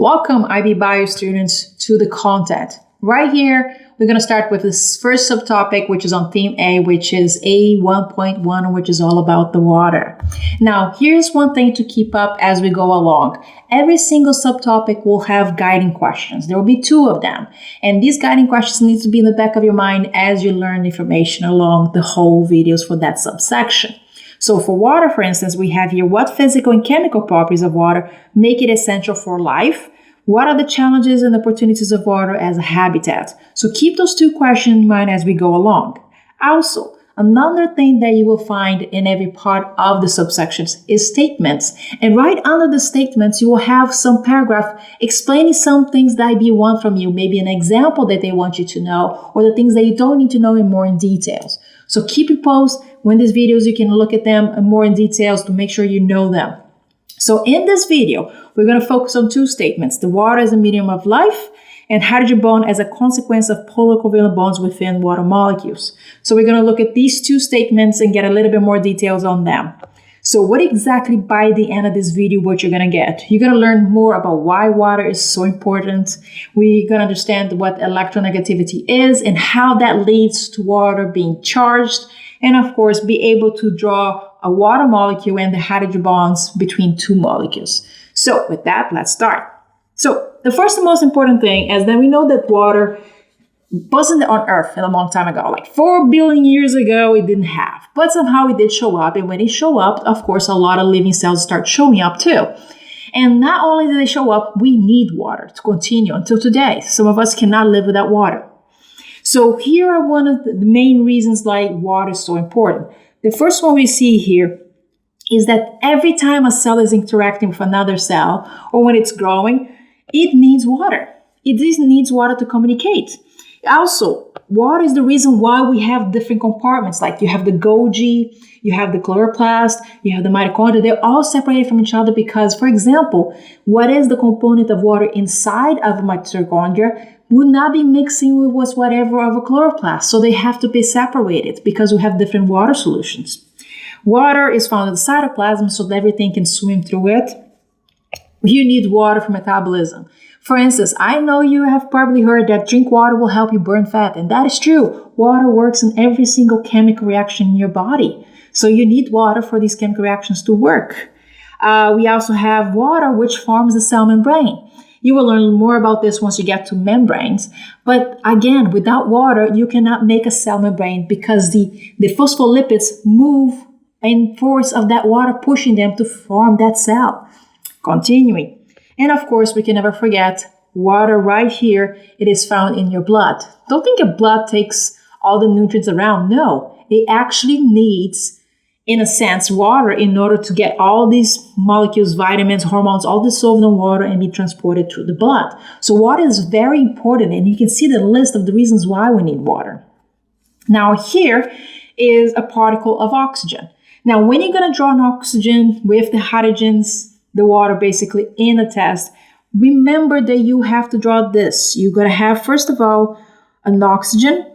Welcome, IB Bio students, to the content. Right here, we're going to start with this first subtopic, which is on theme A, which is A1.1, which is all about the water. Now, here's one thing to keep up as we go along. Every single subtopic will have guiding questions. There will be 2 of them. And these guiding questions need to be in the back of your mind as you learn information along the whole videos for that subsection. So for water, for instance, we have here what physical and chemical properties of water make it essential for life. What are the challenges and opportunities of water as a habitat? So keep those 2 questions in mind as we go along. Also, another thing that you will find in every part of the subsections is statements. And right under the statements, you will have some paragraph explaining some things that IB want from you, maybe an example that they want you to know, or the things that you don't need to know in more in details. So keep it posted. When these videos, you can look at them more in details to make sure you know them. So in this video, we're going to focus on 2 statements: the water as a medium of life and hydrogen bond as a consequence of polar covalent bonds within water molecules. So we're going to look at these 2 statements and get a little bit more details on them. So what exactly by the end of this video, what you're going to get? You're going to learn more about why water is so important. We're going to understand what electronegativity is and how that leads to water being charged. And of course, be able to draw a water molecule and the hydrogen bonds between 2 molecules. So with that, let's start. So the first and most important thing is that we know that water wasn't on Earth a long time ago. Like 4 billion years ago, it didn't have. But somehow it did show up. And when it showed up, of course, a lot of living cells start showing up too. And not only do they show up, we need water to continue until today. Some of us cannot live without water. So here are one of the main reasons why water is so important. The first one we see here is that every time a cell is interacting with another cell, or when it's growing, it needs water. It needs water to communicate. Also, water is the reason why we have different compartments. Like you have the Golgi, you have the Chloroplasts, you have the Mitochondria. They're all separated from each other because, for example, what is the component of water inside of a Mitochondria would not be mixing with whatever of a chloroplast. So they have to be separated because we have different water solutions. Water is found in the cytoplasm so that everything can swim through it. You need water for metabolism. For instance, I know you have probably heard that drink water will help you burn fat, and that is true. Water works in every single chemical reaction in your body. So you need water for these chemical reactions to work. We also have water, which forms the cell membrane. You will learn more about this once you get to membranes. But again, without water, you cannot make a cell membrane because the phospholipids move in force of that water pushing them to form that cell. Continuing. And of course, we can never forget water right here. It is found in your blood. Don't think your blood takes all the nutrients around. No, it actually needs, in a sense, water in order to get all these molecules, vitamins, hormones, all dissolved in water and be transported through the blood. So water is very important, and you can see the list of the reasons why we need water. Now here is a particle of oxygen. Now when you're going to draw an oxygen with the hydrogens, the water basically in a test, remember that you have to draw this. You're going to have, first of all, an oxygen.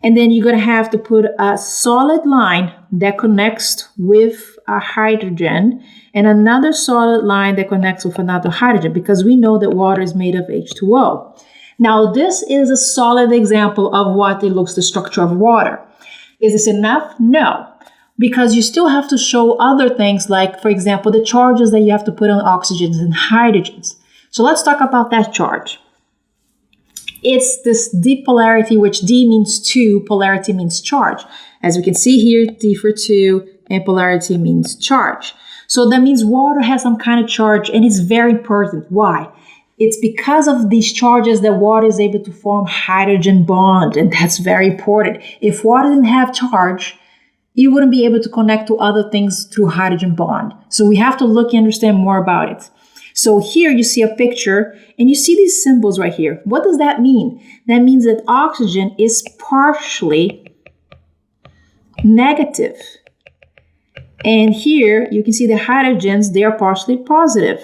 And then you're going to have to put a solid line that connects with a hydrogen and another solid line that connects with another hydrogen because we know that water is made of H2O. Now, this is a solid example of what it looks the structure of water. Is this enough? No, because you still have to show other things like, for example, the charges that you have to put on oxygens and hydrogens. So let's talk about that charge. It's this D polarity, which D means 2, polarity means charge. As we can see here, D for 2, and polarity means charge. So that means water has some kind of charge, and it's very important. Why? It's because of these charges that water is able to form hydrogen bond, and that's very important. If water didn't have charge, you wouldn't be able to connect to other things through hydrogen bond. So we have to look and understand more about it. So here you see a picture and you see these symbols right here. What does that mean? That means that oxygen is partially negative. And here you can see the hydrogens, they are partially positive.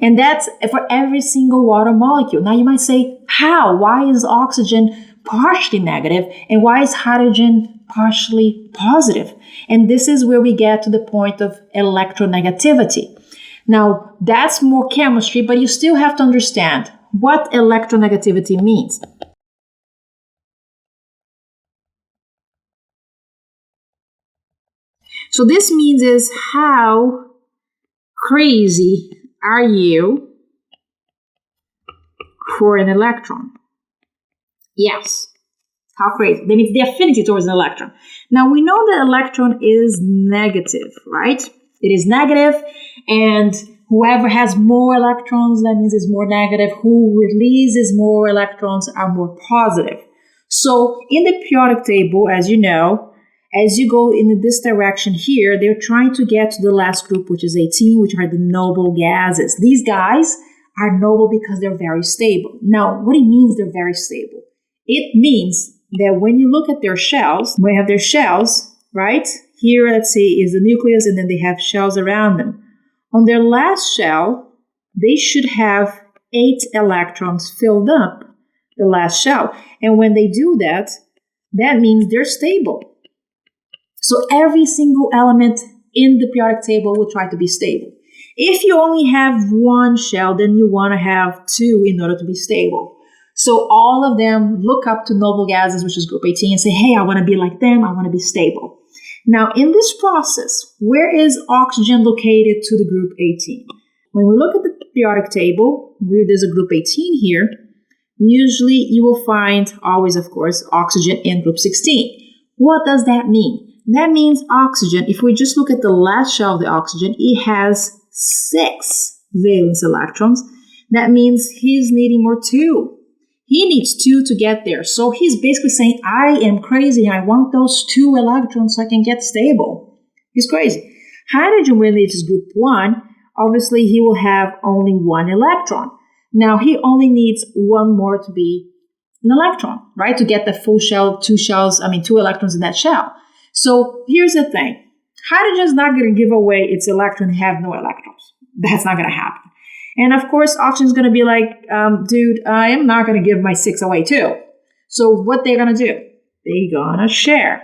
And that's for every single water molecule. Now you might say, how? Why is oxygen partially negative and why is hydrogen partially positive? And this is where we get to the point of electronegativity. Now, that's more chemistry, but you still have to understand what electronegativity means. So this means is how crazy are you for an electron? Yes. How crazy. That means the affinity towards an electron. Now we know that electron is negative, right? It is negative, and whoever has more electrons, that means is more negative. Who releases more electrons are more positive. So in the periodic table, as you know, as you go in this direction here, they're trying to get to the last group, which is 18, which are the noble gases. These guys are noble because they're very stable. Now, what it means they're very stable? It means that when you look at their shells, when they have their shells, right? Here, let's say, is the nucleus, and then they have shells around them. On their last shell, they should have 8 electrons filled up the last shell. And when they do that, that means they're stable. So every single element in the periodic table will try to be stable. If you only have one shell, then you want to have 2 in order to be stable. So all of them look up to noble gases, which is group 18, and say, hey, I want to be like them. I want to be stable. Now, in this process, where is oxygen located to the group 18? When we look at the periodic table, where there's a group 18 here, usually you will find, always, of course, oxygen in group 16. What does that mean? That means oxygen, if we just look at the last shell of the oxygen, it has 6 valence electrons. That means he's needing more 2. He needs 2 to get there. So he's basically saying, I am crazy. I want those 2 electrons so I can get stable. He's crazy. Hydrogen, when it is group 1, obviously he will have only 1 electron. Now he only needs 1 more to be an electron, right? To get the full shell, 2 electrons in that shell. So here's the thing. Hydrogen is not going to give away its electron and have no electrons. That's not going to happen. And of course, oxygen is going to be like, dude, I am not going to give my 6 away too. So what they're going to do? They're going to share.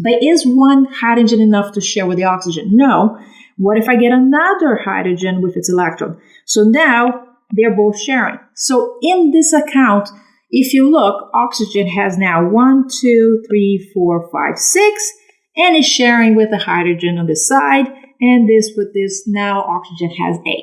But is one hydrogen enough to share with the oxygen? No. What if I get another hydrogen with its electron? So now they're both sharing. So in this account, if you look, oxygen has now 1, 2, 3, 4, 5, 6, and is sharing with the hydrogen on this side, and this with this. Now oxygen has 8.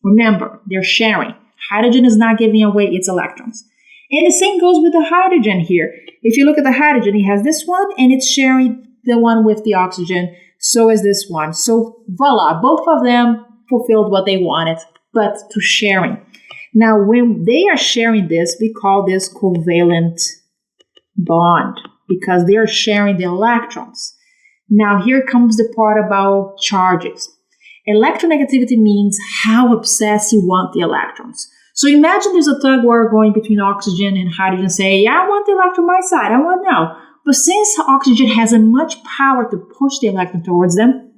Remember, they're sharing. Hydrogen is not giving away its electrons. And the same goes with the hydrogen here. If you look at the hydrogen, it has this one, and it's sharing the one with the oxygen. So is this one. So voila, both of them fulfilled what they wanted, but through sharing. Now, when they are sharing this, we call this covalent bond because they are sharing the electrons. Now, here comes the part about charges. Electronegativity means how obsessed you want the electrons. So imagine there's a tug war going between oxygen and hydrogen. Say, yeah, I want the electron on my side. I want now. But since oxygen has as much power to push the electron towards them,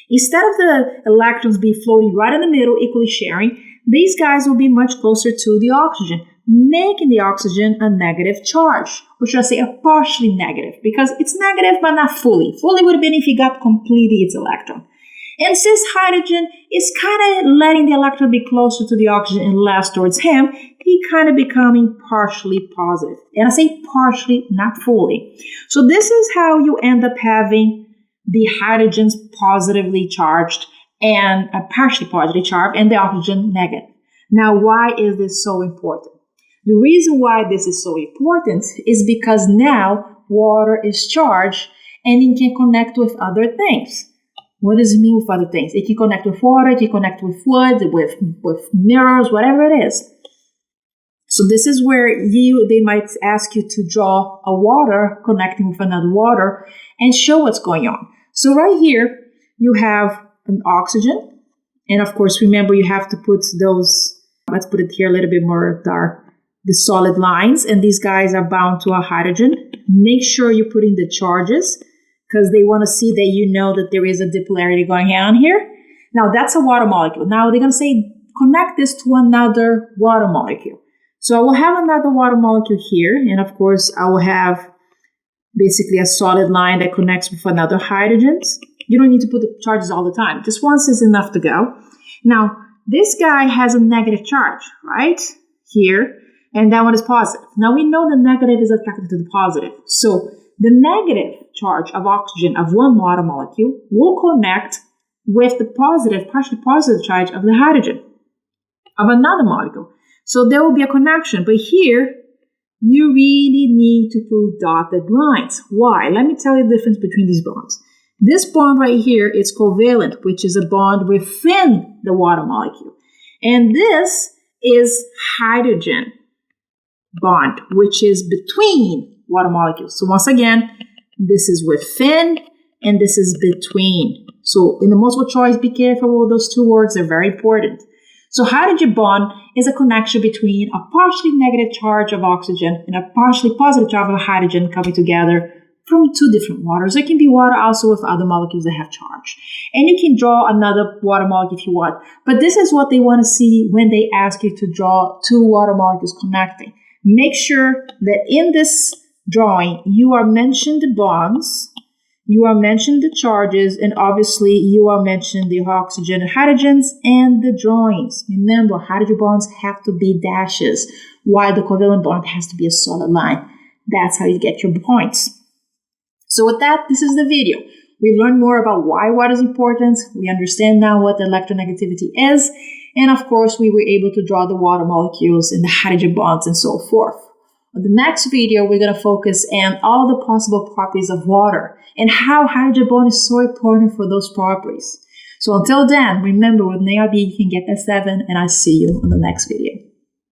instead of the electrons being floating right in the middle, equally sharing, these guys will be much closer to the oxygen, making the oxygen a negative charge, or should I say a partially negative, because it's negative but not fully. Fully would have been if it got completely its electron. And since hydrogen is kind of letting the electron be closer to the oxygen and less towards him, he kind of becoming partially positive. And I say partially, not fully. So this is how you end up having the hydrogens positively charged and partially positively charged and the oxygen negative. Now, why is this so important? The reason why this is so important is because now water is charged and it can connect with other things. What does it mean with other things? It can connect with water, it can connect with wood, with mirrors, whatever it is. So this is where they might ask you to draw a water connecting with another water and show what's going on. So right here, you have an oxygen. And of course, remember, you have to put those, let's put it here a little bit more dark, the solid lines. And these guys are bound to a hydrogen. Make sure you put in the charges, because they want to see that you know that there is a dipolarity going on here. Now, that's a water molecule. Now, they're going to say, connect this to another water molecule. So I will have another water molecule here. And of course, I will have basically a solid line that connects with another hydrogen. You don't need to put the charges all the time. Just once is enough to go. Now, this guy has a negative charge, right? Here, and that one is positive. Now we know the negative is attracted to the positive. So the negative charge of oxygen of one water molecule will connect with the positive, partially positive charge of the hydrogen of another molecule. So there will be a connection. But here, you really need to put dotted lines. Why? Let me tell you the difference between these bonds. This bond right here is covalent, which is a bond within the water molecule. And this is hydrogen bond, which is between water molecules. So once again, this is within and this is between. So in the multiple choice, be careful with those two words. They're very important. So hydrogen bond is a connection between a partially negative charge of oxygen and a partially positive charge of hydrogen coming together from two different waters. It can be water also with other molecules that have charge. And you can draw another water molecule if you want. But this is what they want to see when they ask you to draw two water molecules connecting. Make sure that in this drawing, you are mentioned the bonds, you are mentioned the charges, and obviously you are mentioned the oxygen and hydrogens and the drawings. Remember, hydrogen bonds have to be dashes, while the covalent bond has to be a solid line. That's how you get your points. So with that, this is the video. We've learned more about why water is important. We understand now what the electronegativity is. And of course, we were able to draw the water molecules and the hydrogen bonds and so forth. On the next video, we're going to focus on all the possible properties of water and how hydrogen bond is so important for those properties. So until then, remember with an ARB, you can get that 7, and I'll see you on the next video.